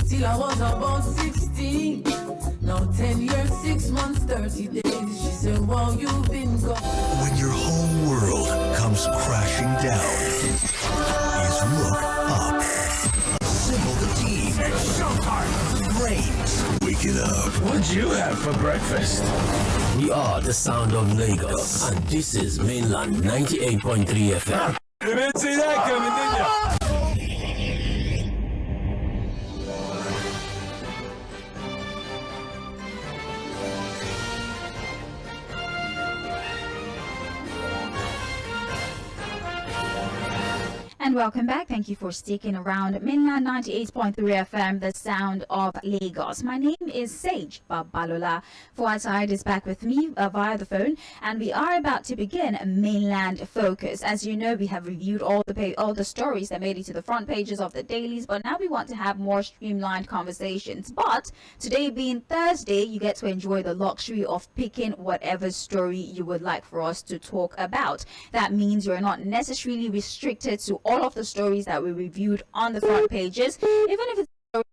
till I was about 16. Now 10 years, 6 months, 30 days. She said, wow, you've been gone. When your whole world comes crashing down, is look up. Assemble the team. It's showtime. Brains, wake it up. What'd you have for breakfast? We are the sound of Lagos, and this is Mainland 98.3 FM. You didn't see that coming, did you? And welcome back. Thank you for sticking around. Mainland 98.3 FM, the sound of Lagos. My name is Sage Babalola. Fuhad is back with me via the phone, and we are about to begin Mainland Focus. As you know, we have reviewed all the stories that made it to the front pages of the dailies, but now we want to have more streamlined conversations. But today being Thursday, you get to enjoy the luxury of picking whatever story you would like for us to talk about. That means you're not necessarily restricted to all of the stories that we reviewed on the front pages, even if it's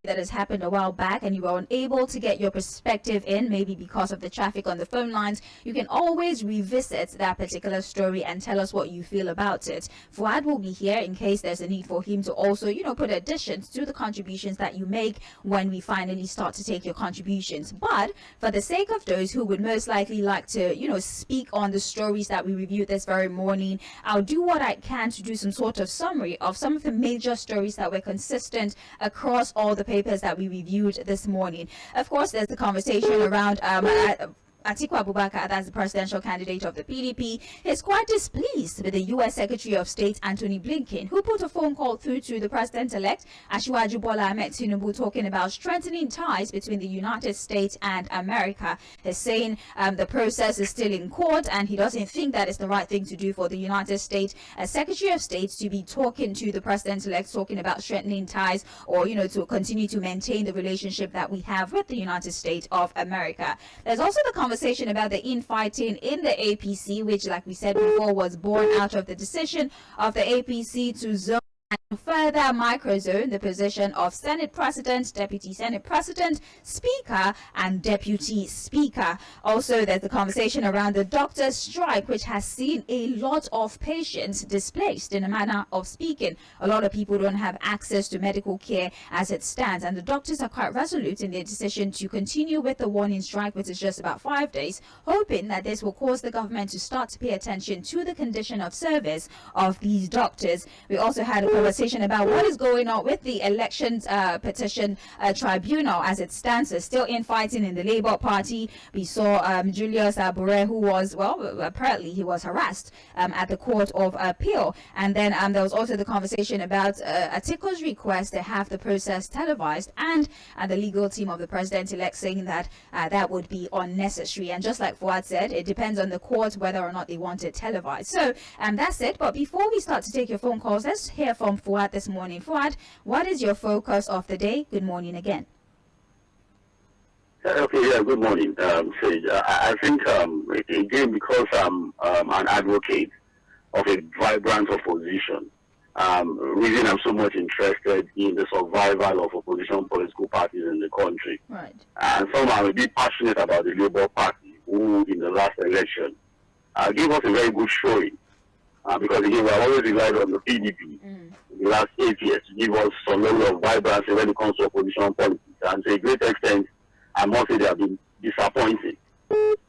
that has happened a while back and you were unable to get your perspective in, maybe because of the traffic on the phone lines. You can always revisit that particular story and tell us what you feel about it. Fuhad will be here in case there's a need for him to also, put additions to the contributions that you make when we finally start to take your contributions. But for the sake of those who would most likely like to, speak on the stories that we reviewed this very morning, I'll do what I can to do some sort of summary of some of the major stories that were consistent across all the papers that we reviewed this morning. Of course, there's the conversation around Atiku Abubakar, that's the presidential candidate of the PDP, is quite displeased with the U.S. Secretary of State Anthony Blinken, who put a phone call through to the president-elect Asiwaju Bola Ahmed Tinubu, talking about strengthening ties between the United States and America. He's saying the process is still in court, and he doesn't think that it's the right thing to do for the United States Secretary of State to be talking to the president-elect, talking about strengthening ties, or to continue to maintain the relationship that we have with the United States of America. There's also the conversation about the infighting in the APC, which, like we said before, was born out of the decision of the APC to zone and further microzone the position of Senate President, Deputy Senate President, Speaker, and Deputy Speaker. Also, there's the conversation around the doctors' strike, which has seen a lot of patients displaced, in a manner of speaking. A lot of people don't have access to medical care as it stands, and the doctors are quite resolute in their decision to continue with the warning strike, which is just about 5 days, hoping that this will cause the government to start to pay attention to the condition of service of these doctors. We also had a conversation about what is going on with the elections petition tribunal as it stands. There's still infighting in the Labour Party. We saw Julius Abure, who was, apparently he was harassed at the Court of Appeal. And then there was also the conversation about Atiku's request to have the process televised, and the legal team of the president-elect saying that that would be unnecessary. And just like Fuad said, it depends on the court whether or not they want it televised. So that's it. But before we start to take your phone calls, let's hear from Fuad this morning. Fuad, what is your focus of the day? Good morning again. Good morning, Sage. I think, again, because I'm an advocate of a vibrant opposition, reason I'm so much interested in the survival of opposition political parties in the country. Right. And somehow I'm a bit passionate about the Labour Party, who in the last election gave us a very good showing. Because again, we have always relied on the PDP in the last 8 years to give us some level of vibrancy when it comes to opposition politics. And to a great extent, I must say they have been disappointing.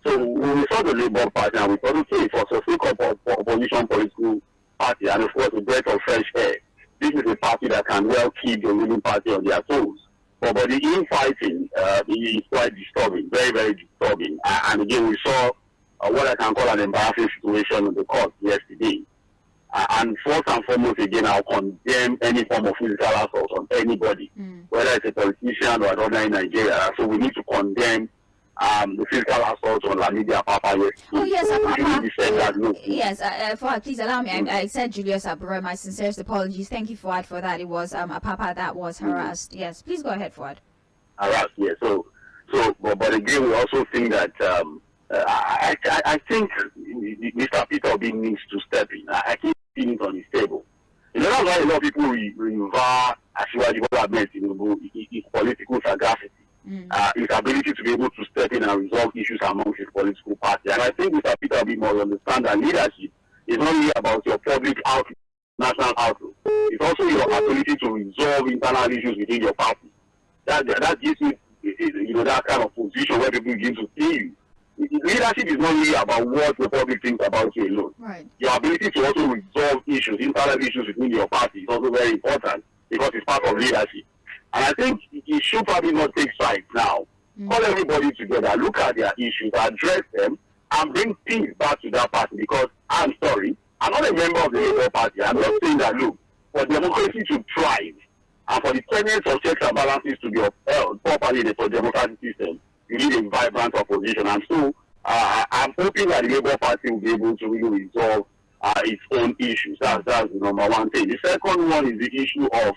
So when we saw the Labour Party, and we thought, okay, for a sake of opposition political party, and of course a breath of fresh air, this is a party that can well keep the ruling party on their toes. But the infighting is quite disturbing, very, very disturbing. And again, we saw what I can call an embarrassing situation in the court yesterday. And first and foremost, again, I'll condemn any form of physical assault on anybody, whether it's a politician or another in Nigeria. So we need to condemn the physical assault on Lamidi Apapa yesterday. Oh, yes, Apapa. Yes, Fuad, please allow me. I said Julius Abure. My sincerest apologies. Thank you, Fuad, for that. It was Apapa that was harassed. Yes, please go ahead, Fuad. Harassed, yes. But again, we also think that I think Mr. Peter Obi needs to step in. I keep feeling it on his table. You know, that's why a lot of people revere Asiwaju Bola Ahmed Tinubu is political sagacity. His ability to be able to step in and resolve issues amongst his political party. And I think Mr. Peter B. must understand that leadership is not really about your public outlook, national outlook. It's also your ability to resolve internal issues within your party. That gives you that kind of position where people begin to see you. Leadership is not really about what the public thinks about you alone. Right. Your ability to also resolve issues, internal issues within your party is also very important because it's part of leadership. And I think it should probably not take sides now. Call everybody together, look at their issues, address them, and bring peace back to that party. Because I'm sorry, I'm not a member of the Labour Party. I'm not saying that, look, for democracy to thrive and for the tenets of checks and balances to be upheld properly in the democratic system, you need a vibrant opposition. And so I'm hoping that the Labour Party will be able to really resolve its own issues. That's the number one thing. The second one is the issue of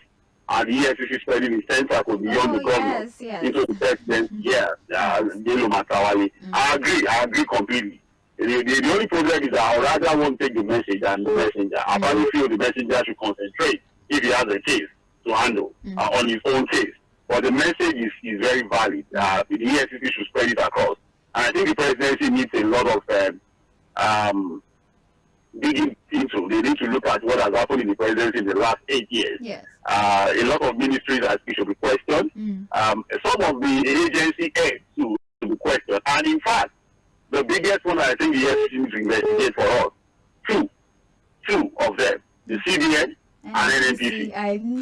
the EFCC spreading its tentacle beyond the government into the president. Yellow Matawali. I agree completely. The only problem is that I rather won't take the message than the messenger. I probably feel the messenger should concentrate if he has a case to handle on his own case. But the message is very valid. The EFCC should spread it across. And I think the presidency needs a lot of digging into. They need to look at what has happened in the presidency in the last 8 years. Yes. A lot of ministries should be questioned. Some of the agency heads to be questioned. And in fact, the biggest one I think the EFCC needs to investigate for us, two of them, the CBN and NNPC.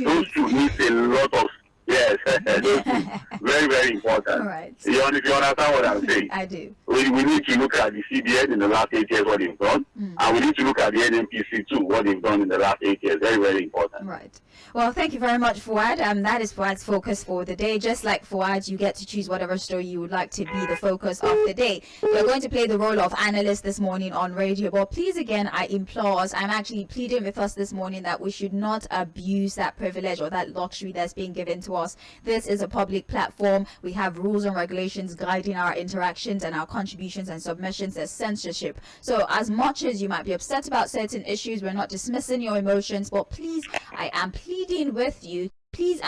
Those two need a lot of very, very important. All right. You understand what I'm saying? I do. We need to look at the CBN in the last 8 years, what they've done, and we need to look at the NNPC too, what they've done in the last 8 years. Very, very important. Right. Well, thank you very much, Fuhad. That is Fuhad's focus for the day. Just like Fuhad, you get to choose whatever story you would like to be the focus of the day. We're going to play the role of analyst this morning on radio. But please, again, I implore us, I'm actually pleading with us this morning that we should not abuse that privilege or that luxury that's being given to us. This is a public platform. We have rules and regulations guiding our interactions and our contributions and submissions. There's censorship. So as much as you might be upset about certain issues, we're not dismissing your emotions, but please, I am pleading with you, please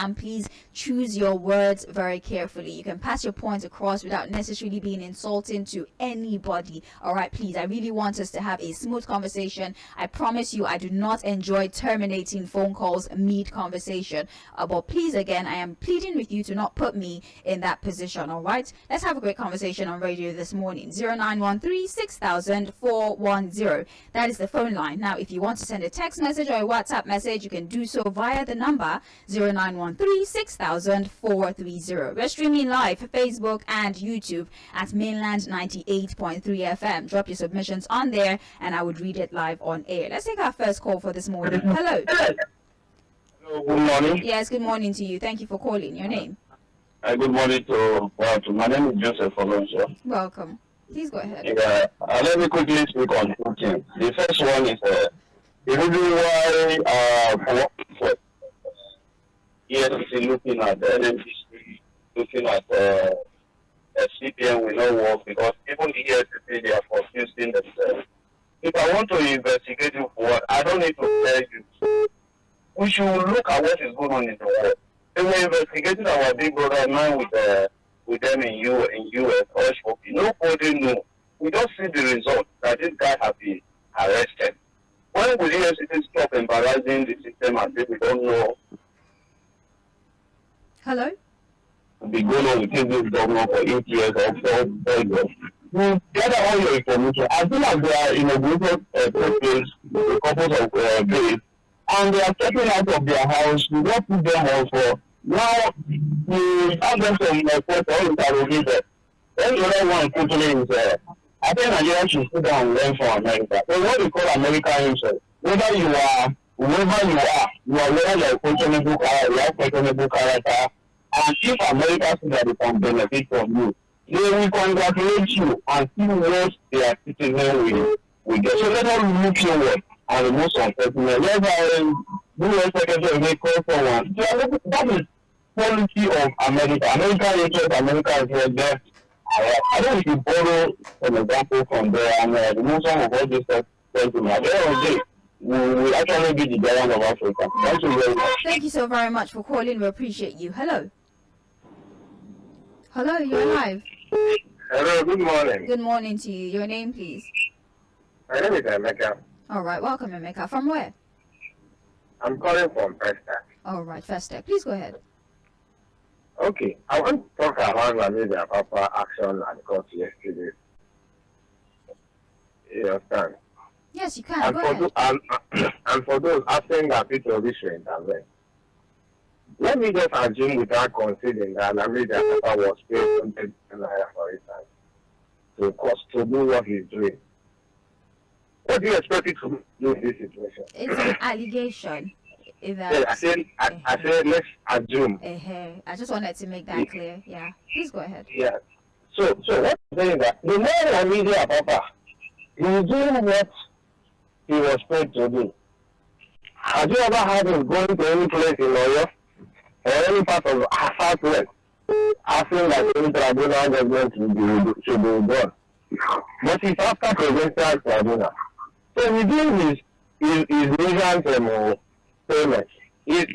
choose your words very carefully. You can pass your points across without necessarily being insulting to anybody. All right, please, I really want us to have a smooth conversation. I promise you, I do not enjoy terminating phone calls mid-conversation. But please, again, I am pleading with you to not put me in that position. All right, let's have a great conversation on radio this morning. 0913-6000-410. That is the phone line. Now, if you want to send a text message or a WhatsApp message, you can do so via the number 0913-6000-430. We're streaming live for Facebook and YouTube at Mainland 98.3 FM. Drop your submissions on there and I would read it live on air. Let's take our first call for this morning. Hello. Hello, good morning. Yes, good morning to you. Thank you for calling. Your name? Good morning to my name is Joseph Alonso. Welcome. Please go ahead. Let me quickly speak on two things. The first one is the reason why EFCC looking at the NNPC, looking at CPN will not work because even the EFCC, they are confusing themselves. If I want to investigate you for what, I don't need to tell you. We should look at what is going on in the world. They were investigating our big brother now with them in US or HOP. Nobody knew. We just see the result that this guy has been arrested. When will EFCC stop embarrassing the system and say we don't know? Hello? Be going on with this government for 8 years or 4 years. You gather all your information. As soon as they are inaugurated presidents, a couple of days, and they are stepping out of their house, you don't put them on for. Now, you have them some request or interrogated. Then the other one quickly is, I think Nigeria should sit down and learn from America. So what we call America himself, whoever you are, whether you are a questionable character, you have questionable character, and if America sees that they can benefit from you, they will congratulate you and see what their citizens will get. So let us look forward and remove some personnel. Let's do a secretary make call forward. That is policy of America. America interest, America interest there. I don't know if you borrow an example from there and remove some of all this stuff. At the end of the day, will actually be the giant of Africa. Thank you very much. Thank you so very much for calling. We appreciate you. Hello. Hello, you're live. Hello, good morning. Good morning to you. Your name, please. My name is Emeka. All right, welcome, Emeka. From where? I'm calling from Preston. All right, first step. Please go ahead. Okay, I want to talk about Namibia Papa action at court yesterday. You understand? Yes, you can. And Go for, ahead. and for those asking that people this should intervene, let me just assume without considering that Namibia Papa was paid 100 naira for instance to do what he's doing. What do you expect it to do in this situation? It's an allegation. Yeah, I said, let's assume. I just wanted to make that clear. Yeah, please go ahead. Yeah. So what I'm saying that the man Namibia Papa is doing what he was paid to do. Have you ever had him going to any place in Oyo or any part of Southwest asking that any tribunal government should be done? But it's after presidential tribunal. So he's doing his legal payment. He's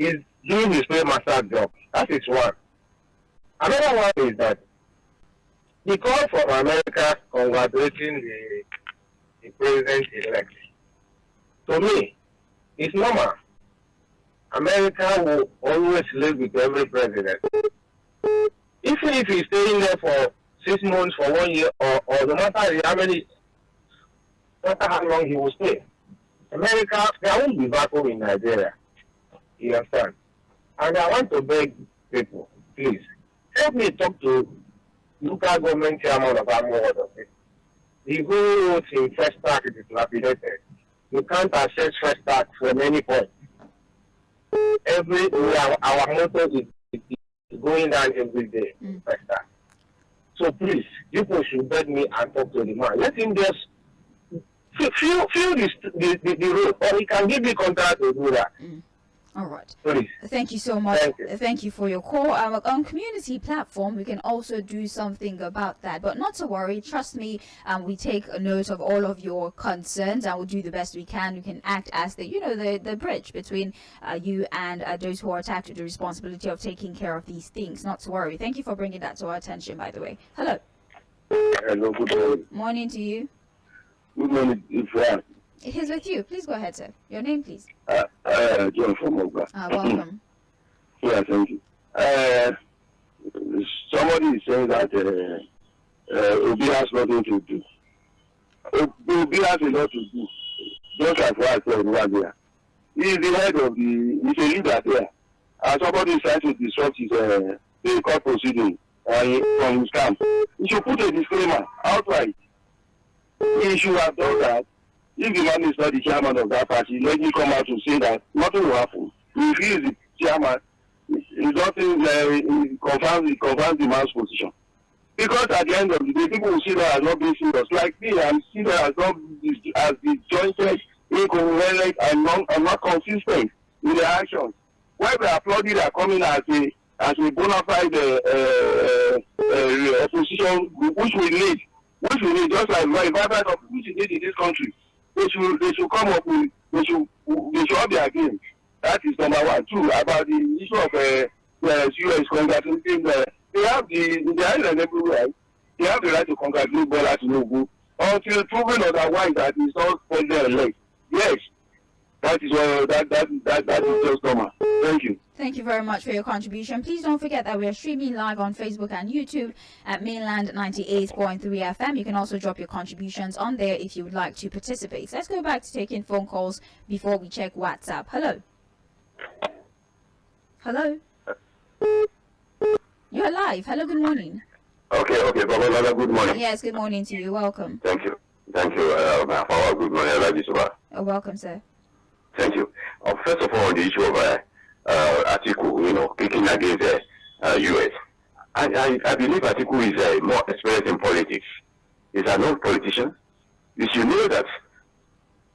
doing his paymaster job. That is one. Another one is that the call from America congratulating the president-elect. To me, it's normal. America will always live with every president. Even if he's staying there for 6 months, for 1 year, or no matter how long he will stay, America, there won't be vacuum in Nigeria. You understand? And I want to beg people, please, help me talk to local government chairman of Amo. The whole road in First Stack is dilapidated. You can't access First Stack from any point. Our motor is going down every day in First Stack. So please, people should beg me and talk to the man. Let him just feel the road, or he can give me contract to do that. All right. Please. Thank you so much. Thank you. Thank you for your call. On community platform, we can also do something about that. But not to worry. Trust me. We take a note of all of your concerns, and we'll do the best we can. We can act as the bridge between you and those who are tasked with the responsibility of taking care of these things. Not to worry. Thank you for bringing that to our attention. By the way. Hello. Hello. Good morning. Morning to you. Good morning, Fuhad. It is with you. Please go ahead, sir. Your name, please. John from Oga. Welcome. Yeah, thank you. Somebody is saying that Obi has nothing to do. Obi has a lot to do. Just like what I said over there. He is the head of he's a leader there. And somebody is trying to disrupt his the court proceeding from his camp. He should put a disclaimer outright. He should have done that. If the man is not the chairman of that party, let me come out to say that nothing will happen. If he is the chairman, he confirms the man's position. Because at the end of the day, people will see that as not being serious. Like me, I'm seen that as disjointed, incoherent, and not consistent in their actions. Why we applauding are coming as a bona fide opposition, which we need just like my vibrant of which we need in this country. They should come up with, they should all be against. That is number one. Two, about the issue of US congratulating they have the island everywhere. They have the right to congratulate Bola Tinubu until proven otherwise that is not president-elect. Yes, that is that is just normal. Thank you. Thank you very much for your contribution. Please don't forget that we are streaming live on Facebook and YouTube at Mainland 98.3 FM. You can also drop your contributions on there if you would like to participate. Let's go back to taking phone calls before we check WhatsApp. Hello. Hello. You're live. Hello, good morning. Okay, Babalola, good morning. Yes, good morning to you. Welcome. Thank you. Good morning, Welcome, sir. Thank you. First of all, the issue of Atiku, kicking against US. I believe Atiku is more experienced in politics. He's a non-politician. You should know that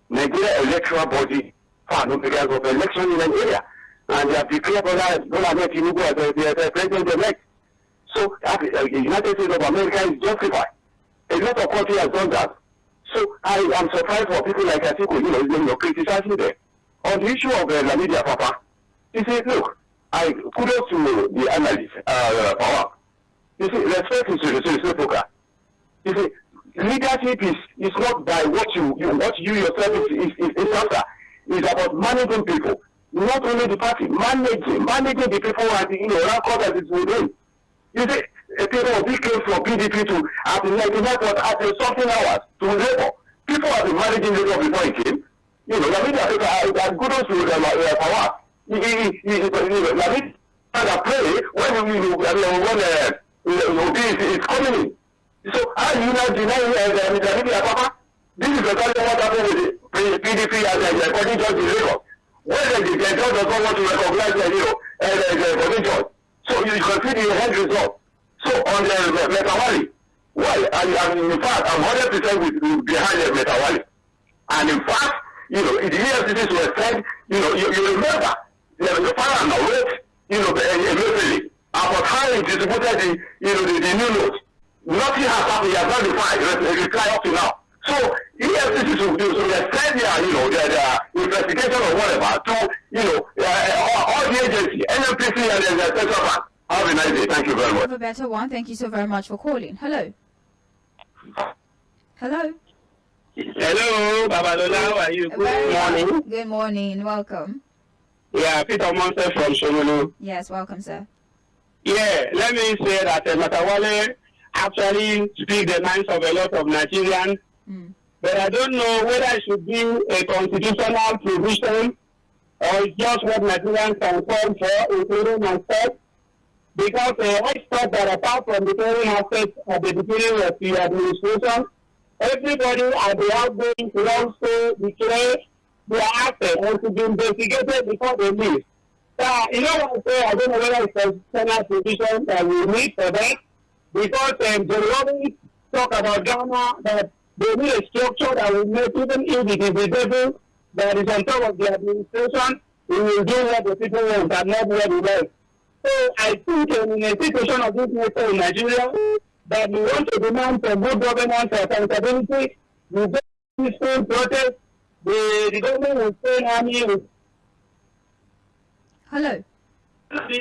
Nigeria electoral body found no figures of election in Nigeria, and they have declared Bola Tinubu as the president-elect. So the United States of America is justified. A lot of countries have done that. So I am surprised for people like Atiku, criticizing them. On the issue of Namibia, Papa, he said, look, kudos to the analyst, Power. You see, respect is reciprocal. You see, leadership is not by what you yourself is after. It's about managing people, not only the party, managing the people and record that is within. You see, people who came from PDP to at the 99 hours to Labour. People have been managing Labour before he came. That kudos to Power. Lamid pray when it's coming in. So how do you now deny Namibia, Papa? This is exactly what happened with PDP and the recording judge in Lagos. When the judge does not want to recognize the recording judge. So you can see the end result. So on the Metawali, in fact, I'm 100% behind the Metawali. And in fact, the EFCC were said, you remember, the fire arrest, immediately, about how he distributed the new notes. Nothing has happened. He has not defined reply up to now. So EFCC should do. So they said the investigation or whatever to all the agency, NMPC and the central bank. Have a nice day. Thank you very much. Have a better one. Thank you so very much for calling. Hello. Hello. Hello, Babalola. How are you? Good morning. Good morning. Welcome. Yeah, Peter Monster from Shomolu. Yes, welcome, sir. Yeah, let me say that Matawale actually speak the minds of a lot of Nigerians. But I don't know whether it should be a constitutional provision or it's just what Nigerians can call for, including myself. Because I thought that apart from the clearing aspect at the beginning of the administration, everybody at the outgoing should also declare their assets and to be investigated before they leave. You know what I say? I don't know whether it's a constitutional provision that we need for that. Because the lobby talk about Ghana that they need a structure that will make, even if it is the devil that is on top of the administration, we will do what the people want and not what we like. So I think in a situation of this nature in Nigeria, that we want to demand for good governance and accountability, we go peaceful protest, the government will stay army. Hello. We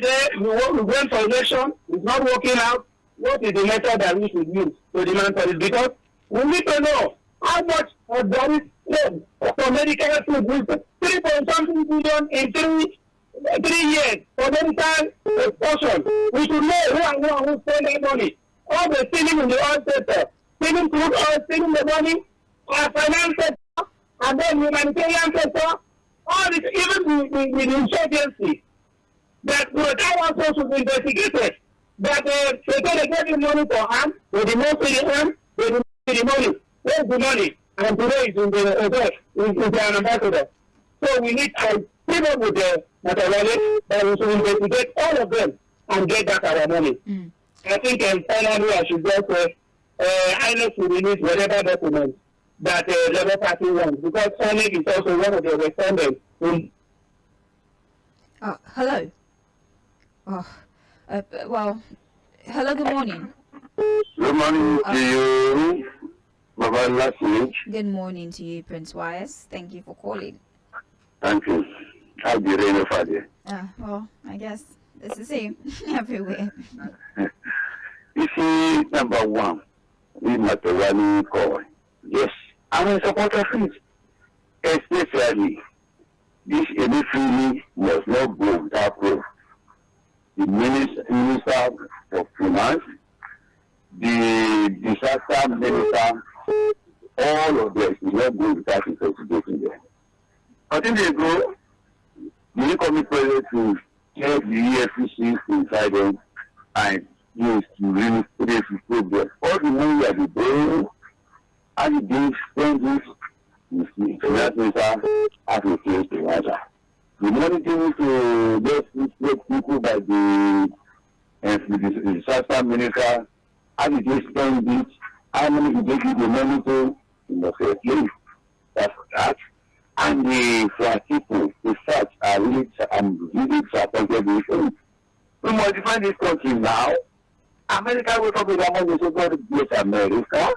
went for election, it's not working out. What is the method that we should use to demand for this? Because we need to know how much of that is spent for medical food. We spent 3.something billion in 3 years for medical extortion. We should know who spend that money. All the stealing in the oil sector, stealing crude oil, stealing the money, our finance sector, and then humanitarian sector, all this, even with insurgency, that also should be investigated. But they get the money for arms, they demand the arms, they demand the money. Where's the money? And today it's in the hotel, it's the ambassador. So we need to keep up with the Matawale, that we should investigate all of them and get back our money. I think finally I should just say, INEC should release whatever documents that the Labour Party wants, because INEC is also one of the respondents. Hello. Well, hello, good morning. Good morning to you, Babalola. Good morning to you, Prince Wise. Thank you for calling. Thank you. I'll be ready for you. Well, I guess it's the same everywhere. You see, number one, we Matawale call. Yes, I'm a supporter of it. Especially, this Emefiele must not go without proof. The Minister of Finance, the Disaster Minister, all of them will not go without investigating them. I think they go, the incoming president to take the EFCC inside them and use to really put it in progress. All the money that they borrow, and they spend this, the Finance Minister has a place to answer. The money given to those people by the disaster minister, how did they spend it? How many did they give the money to? In the first place. That's that. And for people, the facts are really disappointed with it. We modify this country now. America will talk about the so-called great America.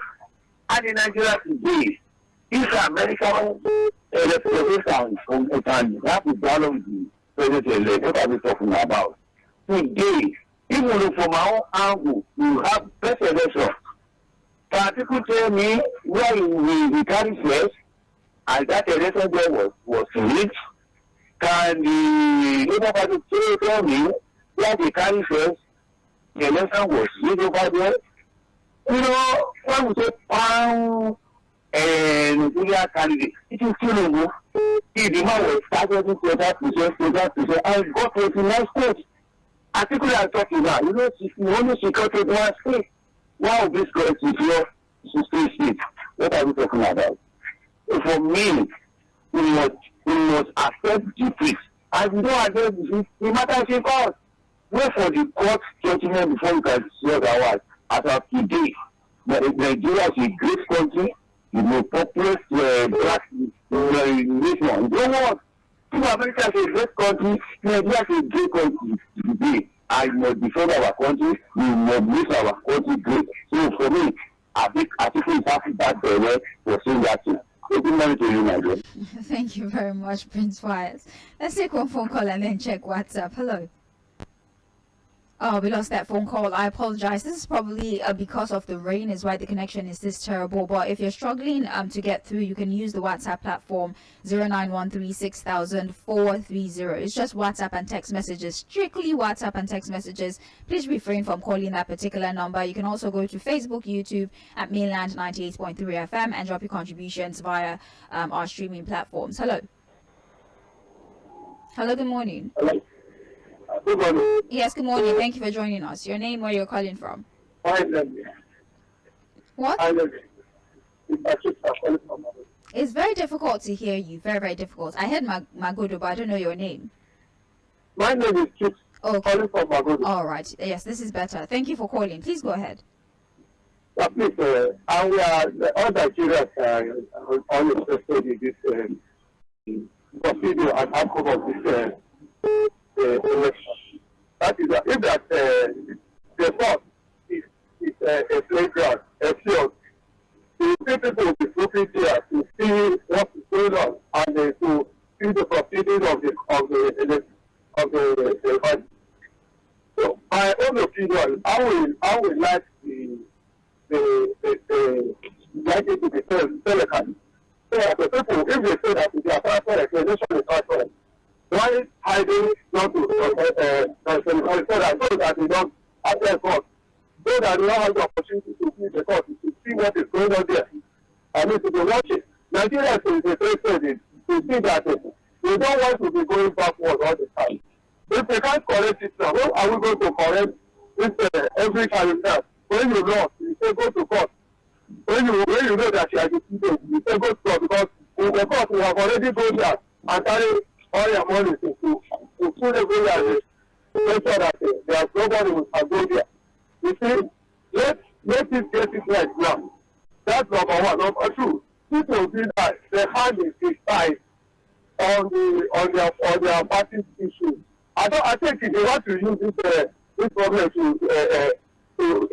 And in Nigeria today, if American representatives can have a dialogue with the president, what are we talking about? Today, even from our own angle, you have best election. Can people tell me where we carry first and that election there was rigged? Can the Labour Party tell me where they carry first the election was rigged over there? You know, when we say pound and Nigeria candidate, it is killing you. If the man was targeting to and got 29 states. Particularly I'm talking about, you know, if you only secure one state, why would this go to your 16 states? What are we talking about? So for me, we must accept defeat. And we don't accept defeat, the matter is court. Wait for the court judgment before you can say otherwise. As of today, Nigeria is a great country, the most populous black nation. You know what? If America is a great country, Nigeria is a great country today. I must defend our country, we must make our country great. So for me, I think it's happy that way for saying that too. So good morning to you, my dear. Thank you very much, Prince Wyatt. Let's take one phone call and then check WhatsApp. Hello. Oh, we lost that phone call. I apologize. This is probably because of the rain is why the connection is this terrible. But if you're struggling to get through, you can use the WhatsApp platform 0913600430. It's just WhatsApp and text messages, strictly WhatsApp and text messages. Please refrain from calling that particular number. You can also go to Facebook, YouTube at Mainland 98.3 FM and drop your contributions via our streaming platforms. Hello. Hello, good morning. Hello. Good morning. Yes, good morning. Thank you for joining us. Your name, where you're calling from? Mainland. What? Mainland. It's very difficult to hear you. Very, very difficult. I heard Magodo, but I don't know your name. My name is Chip. Okay. Calling from Babalola. All right. Yes, this is better. Thank you for calling. Please go ahead. Yeah, please, and we are all Nigerians all interested in this procedure and outcome of this election. That is, if that the vote is a playground, a field, the people will be looking here to see what is going on and to see the proceedings of the election. So my own opinion, I will like like it to be telecast. So the people, if they say that they are transparent, the nation is transparent, why hiding not to so that they don't access court, so that they don't have the opportunity to see the court, to see what is going on there. I mean, to be watching. Nigeria is a great state to see that they don't want to be going backward all the time. If they can't correct it now, how are we going to correct this every time? When you lost, you say go to court. When you know that you are defeated, you say go to court because in the court you have already gone there and carry all your money to put everywhere to make sure that there's nobody who can go there. You see, let it get it right now. That's number one. Number two, people see that the hand is tied on their party issues. I think if they want to use this problem to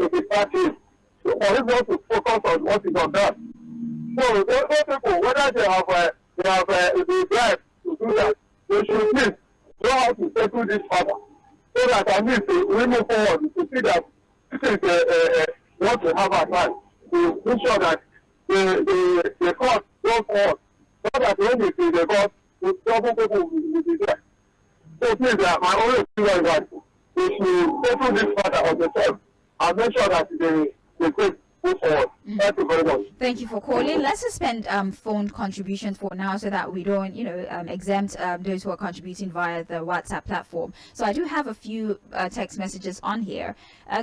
be party, for them to focus on what is on that. So those people, whether they have the drive to do that, they should please know how to settle this matter, so that at least we move forward to see that this is what we have at hand, to make sure that the court goes forward, so that when we see the court, the trouble people will be there. So please, my only opinion is that we should settle this matter on the top and make sure that they go forward. Thank you very much. Thank you for calling. Let's suspend phone contributions for now so that we don't, exempt those who are contributing via the WhatsApp platform. So I do have a few text messages on here.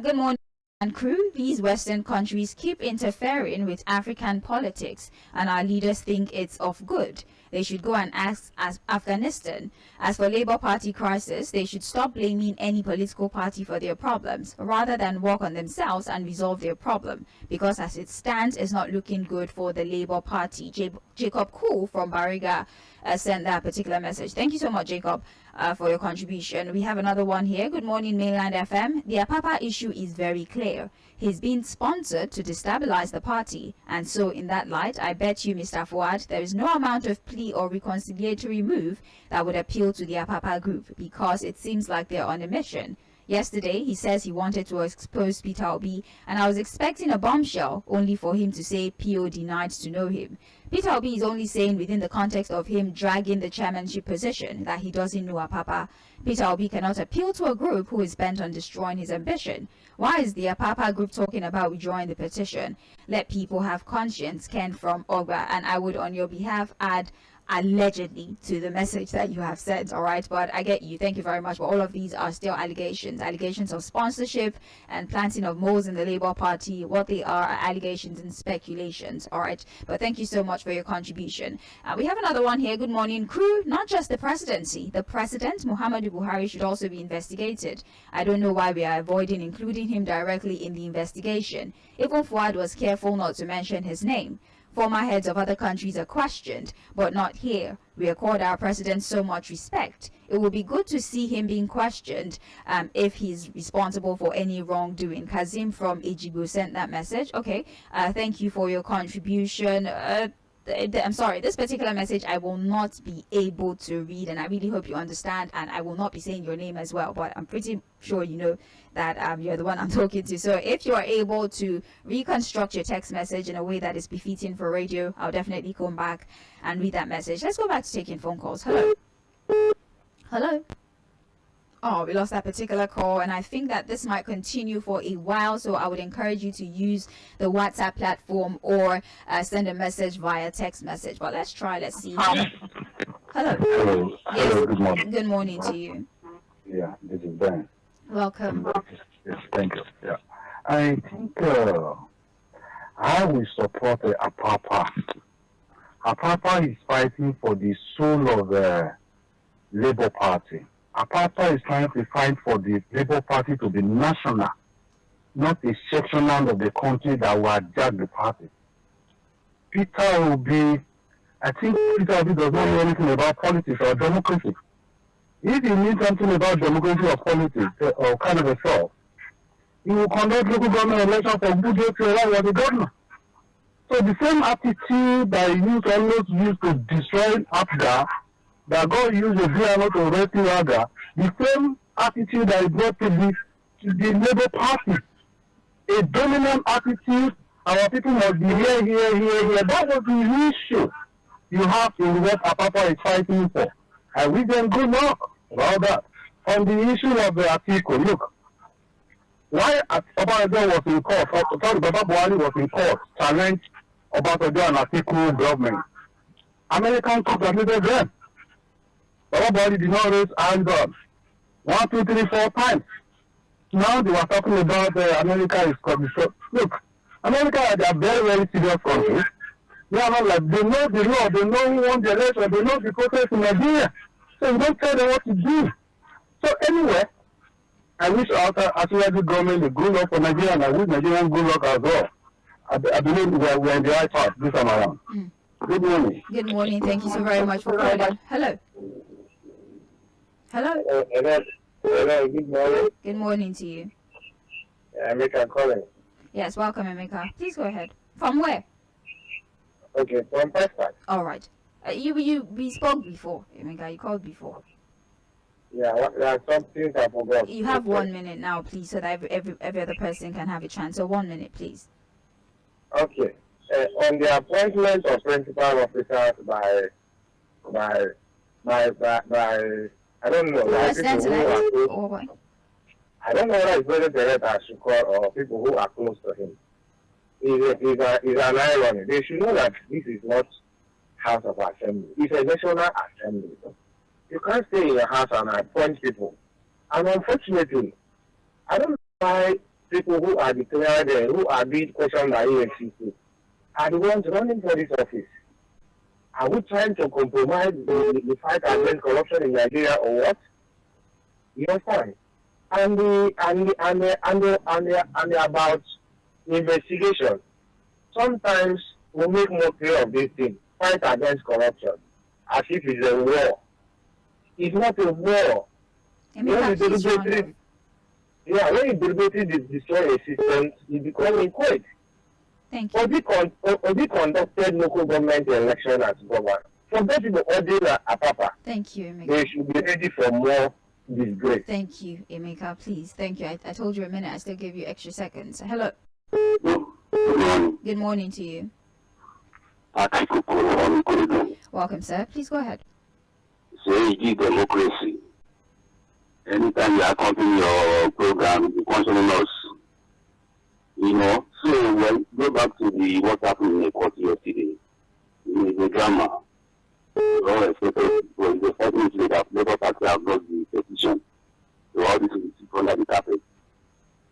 Good morning. And crew, these Western countries keep interfering with African politics, and our leaders think it's of good. They should go and ask as Afghanistan. As for Labour Party crisis, they should stop blaming any political party for their problems, rather than work on themselves and resolve their problem. Because as it stands, it's not looking good for the Labour Party. Jacob Cool from Bariga sent that particular message. Thank you so much, Jacob. for your contribution. We have another one here. Good morning, Mainland FM. The Apapa issue is very clear. He's been sponsored to destabilize the party. And so in that light, I bet you, Mr. Fuhad, there is no amount of plea or reconciliatory move that would appeal to the Apapa group, because it seems like they're on a mission. Yesterday, he says he wanted to expose Peter Obi, and I was expecting a bombshell, only for him to say PO denied to know him. Peter Obi is only saying within the context of him dragging the chairmanship position that he doesn't know Apapa. Peter Obi cannot appeal to a group who is bent on destroying his ambition. Why is the Apapa group talking about withdrawing the petition? Let people have conscience, Ken from Ogba, and I would on your behalf add allegedly to the message that you have sent. All right, but I get you. Thank you very much. But all of these are still allegations of sponsorship and planting of moles in the Labour Party. What they are allegations and speculations. All right, but thank you so much for your contribution. We have another one here. Good morning, crew. Not just the presidency, the president Muhammadu Buhari should also be investigated. I don't know why we are avoiding including him directly in the investigation. Even Fuhad was careful not to mention his name. Former heads of other countries are questioned, but not here. We accord our president so much respect. It would be good to see him being questioned if he's responsible for any wrongdoing. Kazim from Ejibo sent that message. Okay, thank you for your contribution. I'm sorry, this particular message I will not be able to read, and I really hope you understand, and I will not be saying your name as well, but I'm pretty sure you know that you're the one I'm talking to. So if you are able to reconstruct your text message in a way that is befitting for radio, I'll definitely come back and read that message. Let's go back to taking phone calls. Hello? Hello? Oh, we lost that particular call, and I think that this might continue for a while, so I would encourage you to use the WhatsApp platform or send a message via text message. But let's try. Let's see. Hello. Hello. Yes. Hello. Good morning. Good morning to you. Yeah, this is Ben. Welcome. Yes, thank you. Yeah, I think I will support Apapa. Apapa is fighting for the soul of the Labour Party. Apapa is trying to fight for the Labour Party to be national, not a sectional of the country that will adjust the party. Peter Obi, I think Peter Obi does not know anything about politics or democracy. If he needs something about democracy or politics or kind of a stuff, he will conduct local government elections for good day to allow the governor. So the same attitude that he always used to destroy APGA, that God used the DNO to rescue AGA, the same attitude that he brought to the Labour Party. A dominant attitude, our people must be here. That was the issue you have in what Apapa is fighting for. And we then good luck about that. On the issue of the article, look, why Obasanjo was in court, Baba Buhari was in court, challenged Obasanjo and article government. American courts admitted them. Baba Buhari did not raise hands up. 1, 2, 3, 4 times. Now they were talking about America is corruption. Look, America are a very, very serious country. They are not like, they know the law, they know who won the election, they know the process in Nigeria. So you don't tell them what to do. So anyway, I wish actually the government a good luck for Nigeria, and I wish Nigerian good luck as well. I believe we're in the right path this time around. Good morning. Good morning. Thank you so very much for calling. Hello. Hello. Hello, good morning. Good morning to you. Emeka calling. Yes, welcome, Emeka. Please go ahead. From where? Okay, from Pakistan. All right. We spoke before, Emeka. You called before. Yeah, there are some things I forgot. You have 1 minute now, please, so that every other person can have a chance. So 1 minute, please. Okay. On the appointment of principal officers by I don't know. President or what? I don't know whether it's President Elect I should call or people who are close to him. Is an irony. They should know that this is not House of Assembly. It's a national assembly. You can't stay in your house and appoint people. And unfortunately, I don't know why people who are declared, who are being questioned by EFCC, are the ones running for this office. Are we trying to compromise the fight against corruption in Nigeria or what? You understand? And about investigation. Sometimes we make more clear of this thing. Fight against corruption, as if it's a war. is not a war. Emeka, please round up. When you deliberately destroy a system, you become inquired. Thank you. Obi conducted local government election as governor. Forget the order Apapa. Thank you, Emeka. They should be ready for more disgrace. Thank you, Emeka, please. Thank you. I told you a minute. I still gave you extra seconds. Hello. Good morning to you. Welcome, sir. Please go ahead. Say democracy. Anytime you accompany your program, you concerning us. So when go back to what happened in the court yesterday, the drama. All expected was the 5 minutes later, Labour Party have lost the petition. So all this will be under the carpet.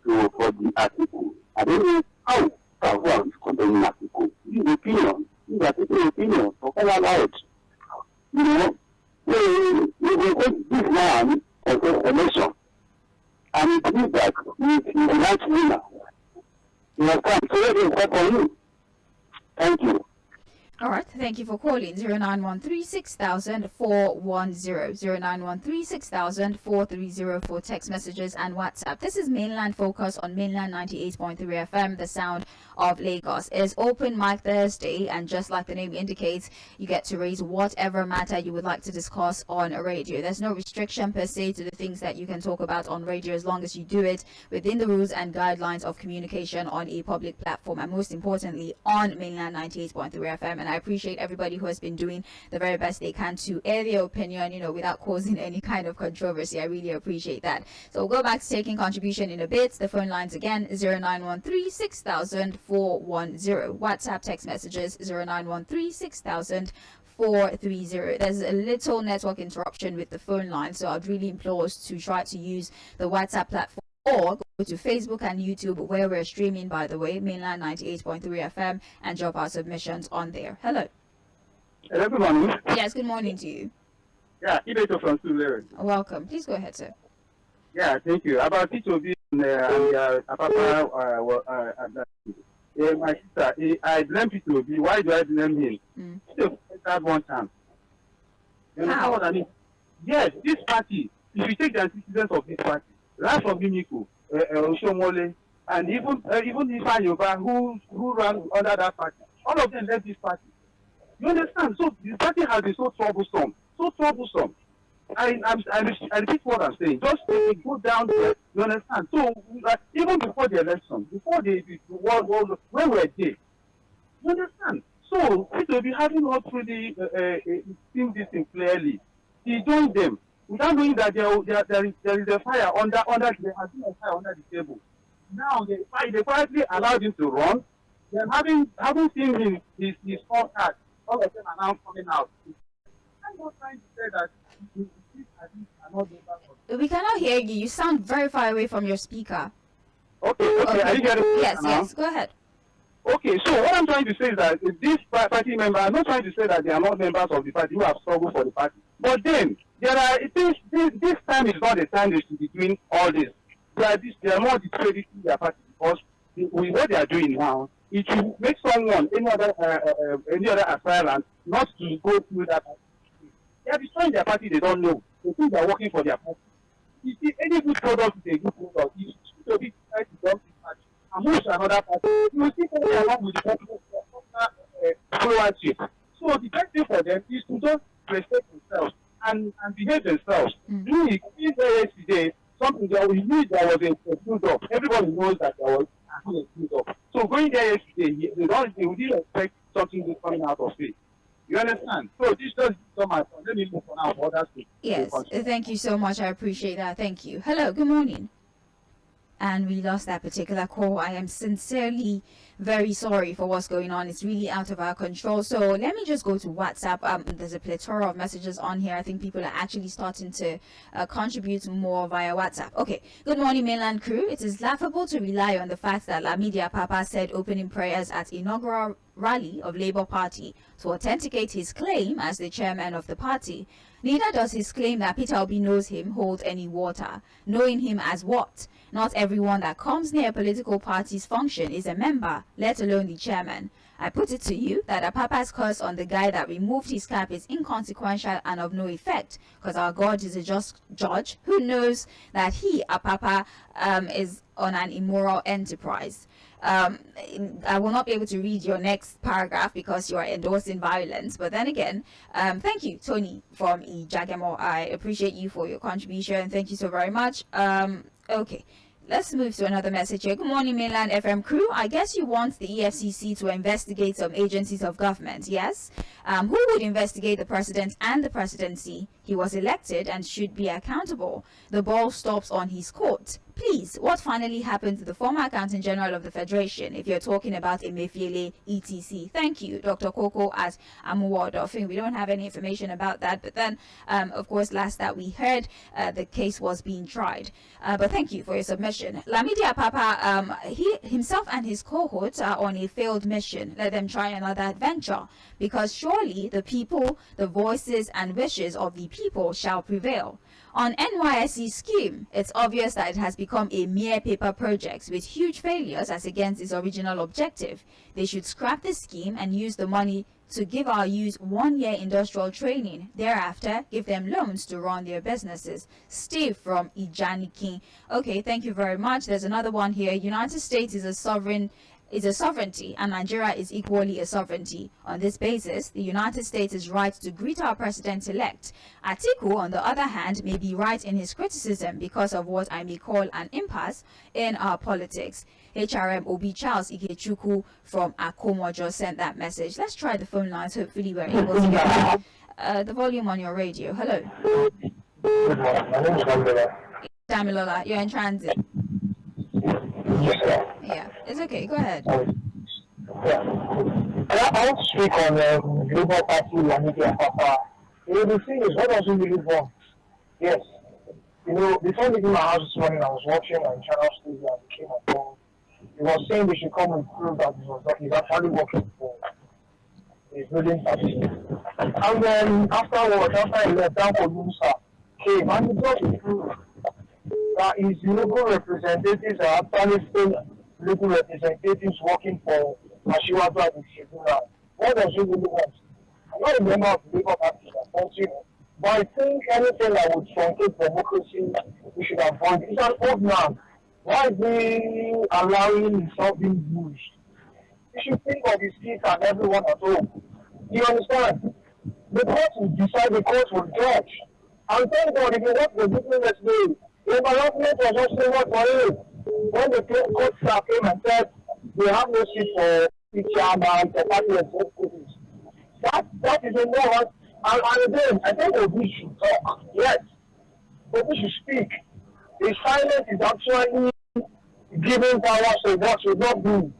So for the article, I don't know how Fuhad is condemning article. This opinion, this article opinion, for all allowed. This man of election, and he believes that he is the right winner. You understand? So let me start on you. Thank you. All right, thank you for calling 0913 410 0913 430 for text messages and WhatsApp. This is Mainland Focus on Mainland 98.3 FM, the sound of Lagos. It's Open Mic Thursday, and just like the name indicates, you get to raise whatever matter you would like to discuss on a radio. There's no restriction per se to the things that you can talk about on radio, as long as you do it within the rules and guidelines of communication on a public platform, and most importantly on Mainland 98.3 FM. And I appreciate everybody who has been doing the very best they can to air their opinion, without causing any kind of controversy. I really appreciate that. So we'll go back to taking contribution in a bit. The phone lines again, 0913 410. WhatsApp text messages 0913 430. There's a little network interruption with the phone line, so I'd really implore us to try to use the WhatsApp platform, or go to Facebook and YouTube, where we're streaming, by the way, Mainland 98.3 FM, and drop our submissions on there. Hello. Hello, good morning. Yes, good morning to you. Yeah, Ibeto from Sulere. Welcome. Please go ahead, sir. Yeah, thank you. About it will be my sister, I blame Peter Obi. Why do I blame him? Still, had one chance. You understand what I mean? Yes, this party, if you take the antecedents of this party, right from Bimiko, Oshomole, and even Ifa Yoba, who ran under that party, all of them left this party. You understand? So this party has been so troublesome. I repeat what I'm saying. Just go down there. You understand? So even before the election, when we were there, you understand? So it will be having not really seen this thing clearly. He joined them without knowing that there is a fire under there has been a fire under the table. Now they quietly allowed him to run. Then having seen him, his scorecard, all of them are now coming out. I'm not trying to say that we cannot hear you. You sound very far away from your speaker. Okay. Are you getting it? Yes, go ahead. Okay, so what I'm trying to say is that if this party member, I'm not trying to say that they are not members of the party who have struggled for the party. But then, this time is not the time they should be doing all this. They are more discrediting their party, because what they are doing now, it will make someone, any other aspirant, not to go through that party. They are destroying their party, they don't know. They think they are working for their party. You see, any good product is a good product. If you be trying to dump this party and move to another party, you will see something along with the followership. So the best thing for them is to just respect themselves and behave themselves. Yesterday, something that we knew there was a build up. Everybody knows that there was a build up. So going there yesterday, they didn't expect something good coming out of it. You understand? So this just so much. Let me move on now for others. Yes, thank you so much. I appreciate that. Thank you. Hello, good morning. And we lost that particular call. I am sincerely very sorry for what's going on. It's really out of our control. So let me just go to WhatsApp. There's a plethora of messages on here. I think people are actually starting to contribute more via WhatsApp. Okay. Good morning, Mainland crew. It is laughable to rely on the fact that Lamidi Papa said opening prayers at inaugural rally of Labour Party to authenticate his claim as the chairman of the party. Neither does his claim that Peter Obi knows him hold any water, knowing him as what? Not everyone that comes near a political party's function is a member, let alone the chairman. I put it to you that Apapa's curse on the guy that removed his cap is inconsequential and of no effect, because our God is a just judge who knows that he, Apapa, is on an immoral enterprise. I will not be able to read your next paragraph because you are endorsing violence. But then again, thank you, Tony from Ijagemo. I appreciate you for your contribution. Thank you so very much. Okay. Let's move to another message here. Good morning, Mainland FM crew. I guess you want the EFCC to investigate some agencies of government, yes? Who would investigate the president and the presidency? He was elected and should be accountable. The ball stops on his court. Please, what finally happened to the former Accountant General of the Federation, if you're talking about Emefiele, etc.? Thank you, Dr. Koko at Amuwodo. I think we don't have any information about that. But then, of course, last that we heard, the case was being tried. But thank you for your submission. Lamidi Apapa, he himself and his cohorts are on a failed mission. Let them try another adventure. Because surely the people, the voices and wishes of the people shall prevail. On NYSC's scheme, it's obvious that it has become a mere paper project with huge failures as against its original objective. They should scrap the scheme and use the money to give our youth 1 year industrial training. Thereafter, give them loans to run their businesses. Steve from Ijanikin. Okay, thank you very much. There's another one here. United States is a sovereignty, and Nigeria is equally a sovereignty. On this basis, the United States is right to greet our president-elect. Atiku, on the other hand, may be right in his criticism because of what I may call an impasse in our politics. HRM Obi Charles Ikechukwu from Akomojo sent that message. Let's try the phone lines. Hopefully we're able to get the volume on your radio. Hello. Good morning. My name is Babalola. Damilola, you're in transit. Yes, sir. Yeah, it's okay. Go ahead. Yeah. I want to speak on Labour Party Lamidi Apapa. The thing is, what does he really want? Yes. Before leaving my house this morning, I was watching on Channel News and it came up home. He was saying they should come and prove that he's actually working for his ruling party. And then afterwards, after he left, down for Musa came and he got to prove that his local representatives are actually still local representatives working for Mashiwatu at the tribunal. What does he really want? I'm not a member of the Labour Party, but I think anything that would truncate democracy, we should avoid. He's an old man. Why is he allowing himself being used? He should think of his kids and everyone at home. Do you understand? The court will decide, the court will judge. And thank God, if you watch the witness day, the environment was just so much for him. When the court staff came and said, they have no seat for the chairman, the party and so forth. That is a no. And again, I think Obi should talk. Yes. Obi should speak. The silence is actually giving power to what should not do.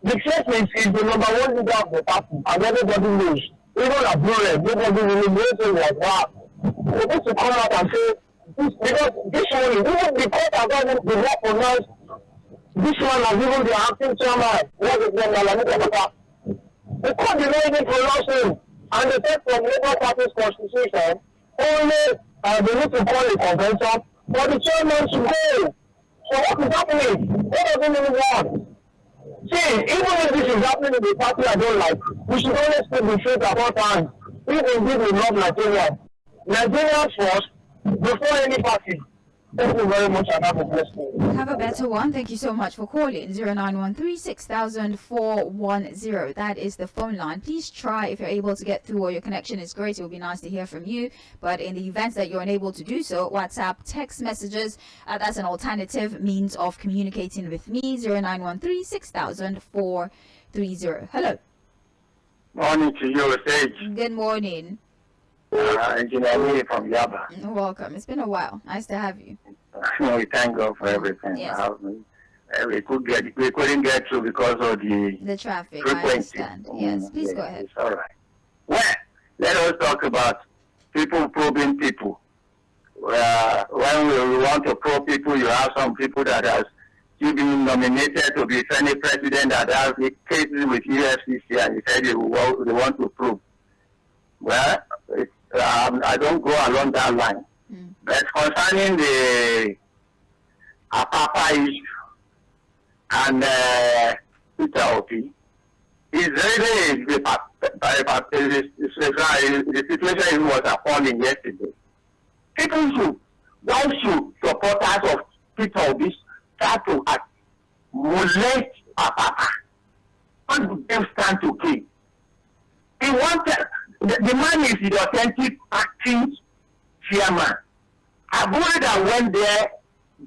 The truth is, he's the number one leader of the party, and everybody knows. Even at Mainland, nobody really knows him like that. Obi to come out and say, because this one, even the court has not been recognized, this one has even the acting chairman, what is the the court did not even pronounce him. And they said from Labour Party's constitution, only they need to call a convention for the chairman to go. So what is happening? What does it really want? See, even if this is happening in the party I don't like, we should always speak the truth about times. If indeed we love Nigeria, Nigerians first, before any party. Thank you very much and have a blessed day. Have a better one. Thank you so much for calling. 0913-6000-410. That is the phone line. Please try if you're able to get through or your connection is great. It would be nice to hear from you. But in the event that you're unable to do so, WhatsApp, text messages, that's an alternative means of communicating with me. 0913-6000-430. Hello. Morning to you, Sage. Good morning. Engineer from Yaba. Welcome. It's been a while. Nice to have you. We thank God for everything. Yes. We couldn't get through because of the traffic. frequency. I understand. Yes, please go ahead. It's all right. Well, let us talk about people probing people. When we want to probe people, you have some people that has you been nominated to be Senate president that has cases with EFCC, and you said they want to probe. Well, I don't go along that line. But concerning the Apapa issue and Peter Opi, It's really the situation was appalling yesterday. People should, why should supporters of Peter Obi start to molest Apapa? What do they stand to gain? He wanted, the man is the authentic acting chairman. Abuja that went there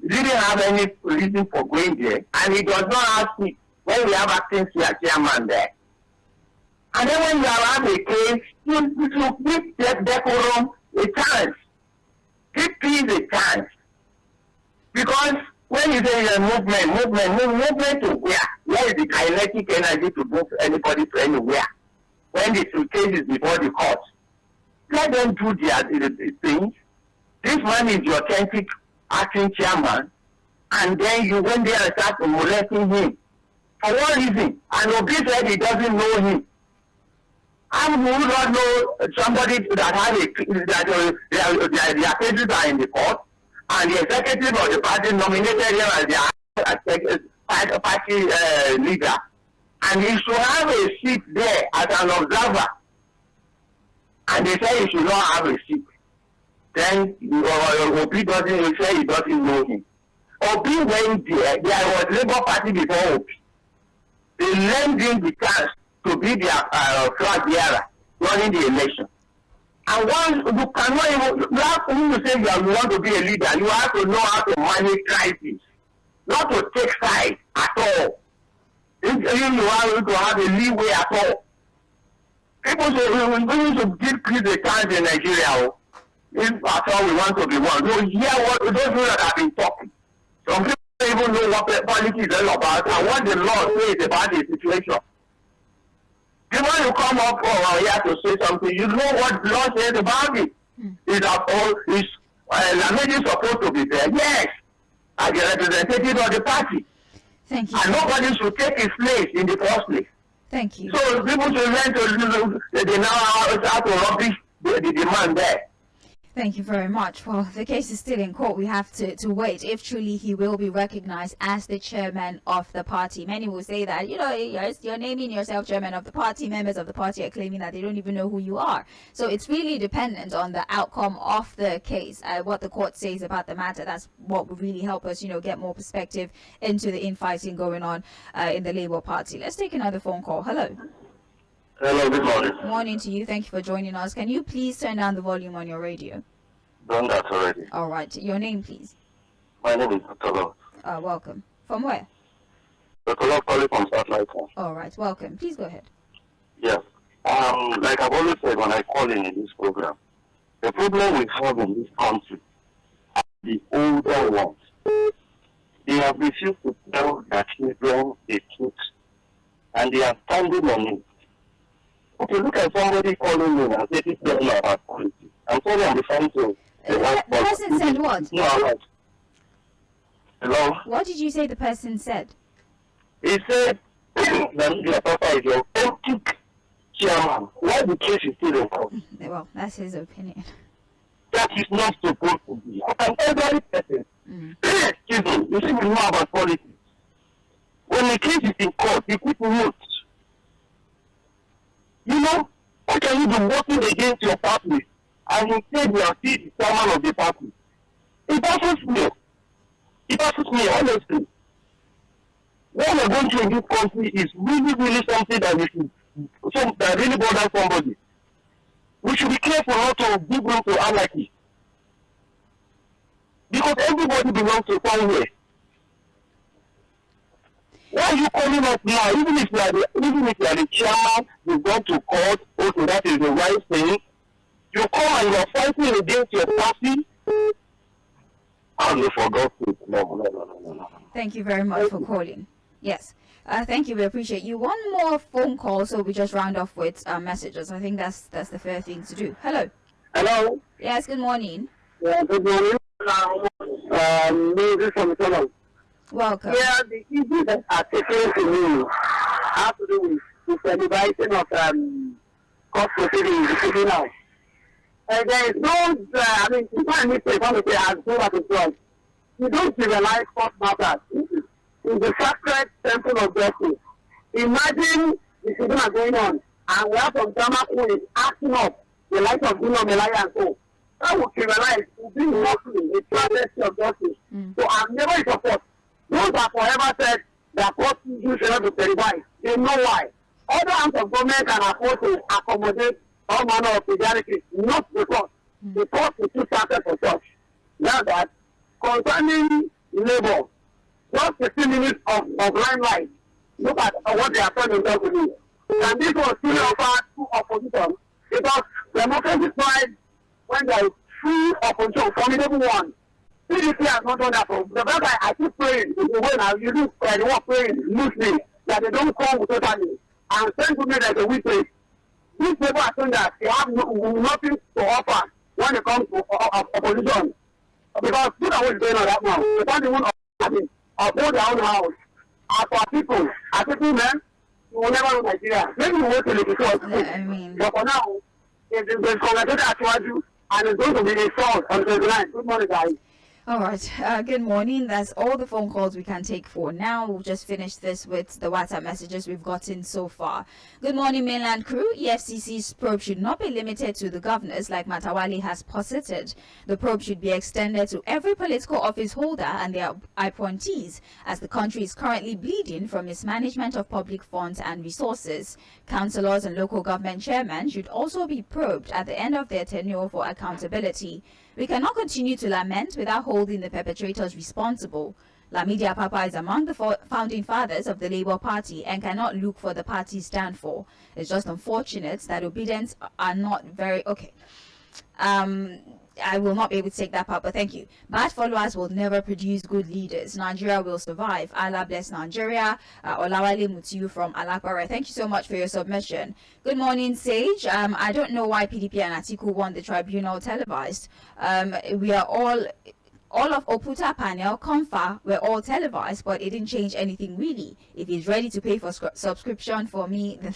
didn't have any reason for going there, and he does not ask me when we have acting chairman there. And then when you have a case, you give that decorum a chance. Give peace a chance. Because when you say movement to where? Where is the kinetic energy to move anybody to anywhere? When the case is before the court, let them do their things. This man is the authentic acting chairman, and then you went there and start molesting him. For what reason? And Obi said he doesn't know him. How would not know somebody that has their cases are in the court, and the executive of the party nominated him as their party leader, and he should have a seat there as an observer, and they say he should not have a seat. Then Obi doesn't say he doesn't know him. Obi went there. There was Labour Party before Obi. They lent him the chance to be their flag bearer running the election. And once you cannot even, you have to say you want to be a leader, you have to know how to manage crisis, not to take sides at all. If you have to have a leeway at all. People say we need to give peace a chance in Nigeria. If at all we want to be one. You hear what those people that have been talking. Some people don't even know what politics is all about and what the law says about the situation. Then when you come up here to say something, you know what the law says about it. Is Lamidi supposed to be there? Yes, as the representative of the party. Thank you. And nobody should take his place in the first place. Thank you. So people should learn to, they now have to rubbish the demand there. Thank you very much. Well, the case is still in court. We have to wait if truly he will be recognized as the chairman of the party. Many will say that, you're naming yourself chairman of the party. Members of the party are claiming that they don't even know who you are. So it's really dependent on the outcome of the case, what the court says about the matter. That's what will really help us, get more perspective into the infighting going on in the Labour Party. Let's take another phone call. Hello. Hello, good morning. Morning to you. Thank you for joining us. Can you please turn down the volume on your radio? Done that already. All right. Your name, please. My name is Dr. Love. Welcome. From where? Dr. Love calling from Satellite. All right. Welcome. Please go ahead. Yes. Like I've always said when I call in this program, the problem we have in this country are the older ones. They have refused to tell their children the truth, and they are standing on it. Okay, look at somebody calling me and say this is not about politics. I'm sorry, I'm referring to the person said what? No, I'm not. Hello? What did you say the person said? He said that your papa is your authentic chairman. Why the case is still in court? Well, that's his opinion. That is not supposed to be. An elderly person. Excuse me, you see, we know about politics. When the case is in court, the people note. What can you do working against your party? And instead you are still the chairman of the party. It baffles me. It baffles me, honestly. What we're going through in this country is really, really something that that really bothers somebody. We should be careful not to give room to anarchy. Because everybody belongs to somewhere. Why are you calling us now? Even if you are the chairman, you go to court, okay, that is the right thing. You come and you are fighting against your party. And you forgot it. No. Thank you very much for calling. Yes. Thank you. We appreciate you. One more phone call, so we just round off with messages. I think that's the fair thing to do. Hello. Hello. Yes. Good morning. Yeah, good morning. This is from Solomon. Welcome. Yeah, the issues that are taken to me have to do with the liberation of court proceedings in the criminal. There is no, you can't need to come and say, as soon as it's wrong. You don't trivialize court matters. It's the sacred temple of justice. Imagine the season are going on, and we have some drama who is acting up the likes of Bruno Melaya and so. That will criminalize, will be mostly a travesty of justice. So I'm never in support. Those that forever said that court issues should not be terrified, they know why. Other arms of government can afford to accommodate all manner of legalities, not the court. The court is too started for such. Now that concerning labor, just 15 minutes of limelight, look at what they are trying to do. And this was still offered to opposition because democracy thrives when there is true opposition, formidable one. PDP has not done that. The fact I keep praying in the way now, you look like the one praying loosely, that they don't come with totally. And send to me like a witness. These people are saying that they have nothing to offer when it comes to opposition. Because look at what's going on right now. They can't even uphold their own house. As for people, men, you will never know Nigeria. Maybe you wait till it becomes but for now, there's conversation at you, and it's going to be a fraud on the line. Good morning, guys. All right. Good morning. That's all the phone calls we can take for now. We'll just finish this with the WhatsApp messages we've gotten so far. Good morning, Mainland crew. EFCC's probe should not be limited to the governors like Matawali has posited. The probe should be extended to every political office holder and their appointees, as the country is currently bleeding from mismanagement of public funds and resources. Councillors and local government chairmen should also be probed at the end of their tenure for accountability. We cannot continue to lament without holding the perpetrators responsible. Lamidi Apapa is among the founding fathers of the Labour Party and cannot look for the party stand for. It's just unfortunate that obedience are not very... Okay. I will not be able to take that part, but thank you. Bad followers will never produce good leaders. Nigeria will survive. Allah bless Nigeria. Olawale Mutiu from Alakbara. Thank you so much for your submission. Good morning, Sage. I don't know why PDP and Atiku want the tribunal televised. We are all of Oputa panel, Confa, were all televised, but it didn't change anything really. If he's ready to pay for subscription for me, then...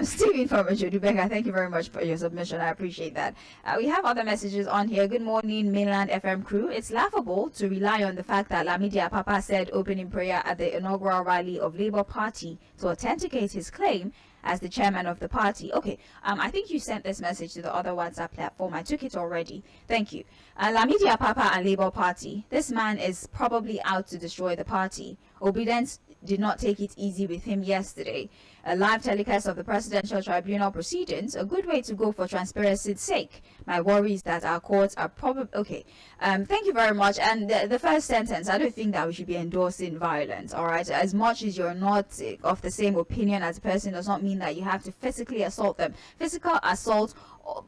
Stephen from Jodubeka, thank you very much for your submission. I appreciate that. We have other messages on here. Good morning, Mainland FM crew. It's laughable to rely on the fact that Lamidi Apapa said opening prayer at the inaugural rally of Labour Party to authenticate his claim as the chairman of the party. Okay, I think you sent this message to the other WhatsApp platform. I took it already. Thank you. Lamidi Apapa and Labour Party. This man is probably out to destroy the party. Obedience did not take it easy with him yesterday. A live telecast of the Presidential Tribunal proceedings, a good way to go for transparency's sake. My worry is that our courts are probably... Okay, thank you very much. And the first sentence, I don't think that we should be endorsing violence, all right? As much as you're not of the same opinion as a person does not mean that you have to physically assault them. Physical assault,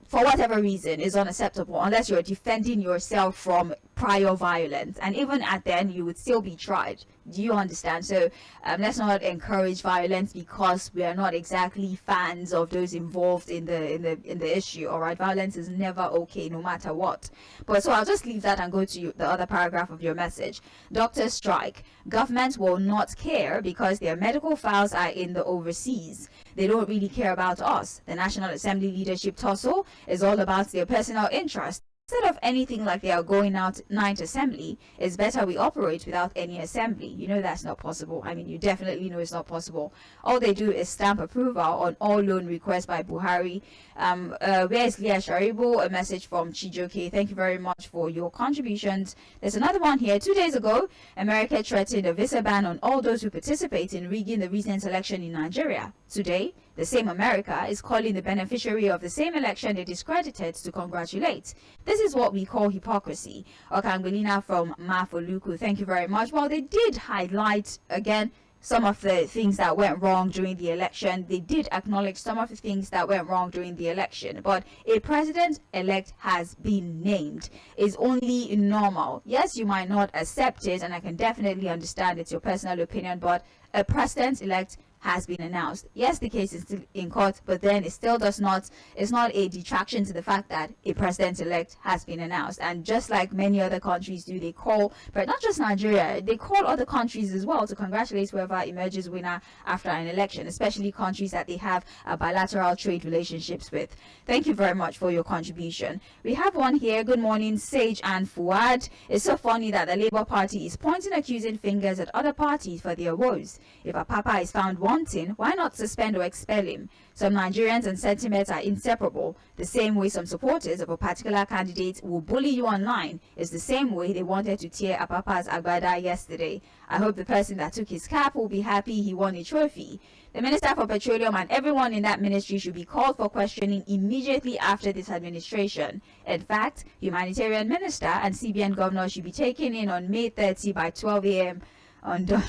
for whatever reason, is unacceptable unless you're defending yourself from prior violence, and even at then you would still be tried. Do you understand? So let's not encourage violence because we are not exactly fans of those involved in the issue. All right, violence is never okay, no matter what. But so I'll just leave that and go to the other paragraph of your message. Doctors strike. Government will not care because their medical files are in the overseas. They don't really care about us. The National Assembly leadership tussle is all about their personal interest. Instead of anything like they are going out ninth assembly, it's better we operate without any assembly. You know that's not possible. I mean, you definitely know it's not possible. All they do is stamp approval on all loan requests by Buhari. Where is Leah Sharibu? A message from Chijoke. Thank you very much for your contributions. There's another one here. 2 days ago, America threatened a visa ban on all those who participate in rigging the recent election in Nigeria. Today, the same America is calling the beneficiary of the same election they discredited to congratulate. This is what we call hypocrisy. Okangolina from Mafoluku, thank you very much. Well, they did highlight, again, some of the things that went wrong during the election. They did acknowledge some of the things that went wrong during the election. But a president-elect has been named. Is only normal. Yes, you might not accept it, and I can definitely understand it's your personal opinion, but a president-elect has been announced. Yes, the case is still in court, but then it still does not, it's not a detraction to the fact that a president-elect has been announced. And just like many other countries do, they call, but not just Nigeria, they call other countries as well to congratulate whoever emerges winner after an election, especially countries that they have bilateral trade relationships with. Thank you very much for your contribution. We have one here. Good morning, Sage and Fuhad. It's so funny that the Labour Party is pointing accusing fingers at other parties for their woes. If a papa is found wanting, why not suspend or expel him? Some Nigerians and sentiments are inseparable. The same way some supporters of a particular candidate will bully you online is the same way they wanted to tear Apapa's agbada yesterday. I hope the person that took his cap will be happy he won a trophy. The Minister for Petroleum and everyone in that ministry should be called for questioning immediately after this administration. In fact, Humanitarian Minister and CBN Governor should be taken in on May 30 by 12 a.m. undone.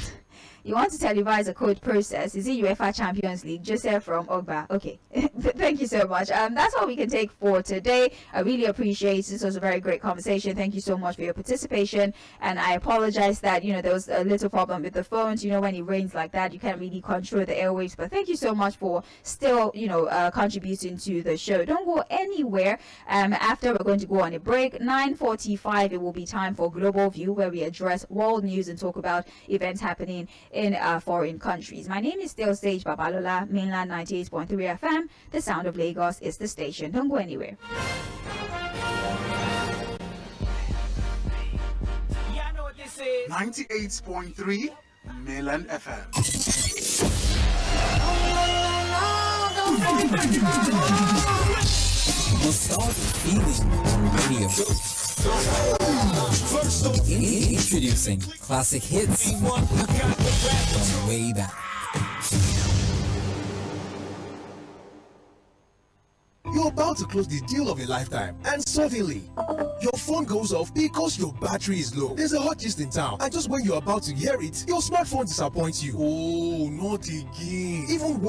You want to televise a code process? Is it UEFA Champions League? Joseph from Ogba. Okay. Thank you so much. That's all we can take for today. I really appreciate it. This was a very great conversation. Thank you so much for your participation. And I apologize that, there was a little problem with the phones. When it rains like that, you can't really control the airwaves. But thank you so much for still, contributing to the show. Don't go anywhere. After we're going to go on a break, 9:45, it will be time for Global View, where we address world news and talk about events happening in foreign countries. My name is still Sage Babalola, Mainland 98.3 FM. The sound of Lagos is the station. Don't go anywhere. 98.3 Mainland FM. Nostalgic feeling radio. Introducing classic hits from way back. You're about to close the deal of a lifetime, and suddenly your phone goes off because your battery is low. There's a hot gist in town, and just when you're about to hear it, your smartphone disappoints you. Oh, not again. Even